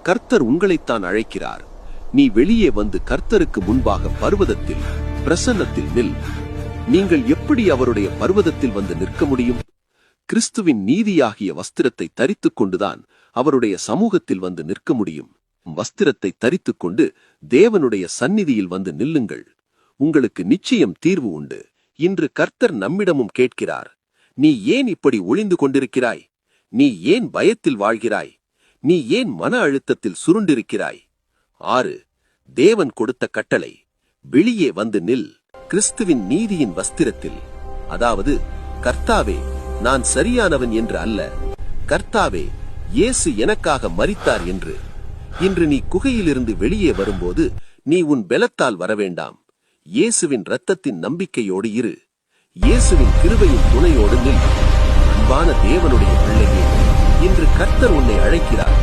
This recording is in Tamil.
கர்த்தர் உங்களைத்தான் அழைக்கிறார். நீ வெளியே வந்து கர்த்தருக்கு முன்பாக பர்வதத்தில் பிரசன்னத்தில் நில். நீங்கள் எப்படி அவருடைய பர்வதத்தில் வந்து நிற்க முடியும்? கிறிஸ்துவின் நீதியாகிய வஸ்திரத்தை தரித்துக் கொண்டுதான் அவருடைய சமூகத்தில் வந்து நிற்க முடியும். வஸ்திரத்தை தரித்துக் கொண்டு தேவனுடைய சந்நிதியில் வந்து நில்லுங்கள். உங்களுக்கு நிச்சயம் தீர்வு உண்டு. இன்று கர்த்தர் நம்மிடமும் கேட்கிறார், நீ ஏன் இப்படி ஒளிந்து கொண்டிருக்கிறாய்? நீ ஏன் பயத்தில் வாழ்கிறாய்? நீ ஏன் மன அழுத்தத்தில் சுருண்டிருக்கிறாய்? 6. தேவன் கொடுத்த கட்டளை, வெளியே வந்து நில். கிறிஸ்துவின் நீதியின் வஸ்திரத்தில், அதாவது கர்த்தாவே நான் சரியானவன் என்று அல்ல, கர்த்தாவே இயேசு எனக்காக மரித்தார் என்று. இன்று நீ குகையிலிருந்து வெளியே வரும்போது நீ உன் பெலத்தால் வரவேண்டாம். இயேசுவின் இரத்தத்தின் நம்பிக்கையோடு இரு. இயேசுவின் கிருபையின் துணையோடு நில். அன்பான தேவனுடைய பிள்ளையே, இன்று கர்த்தர் உன்னை அழைக்கிறார்.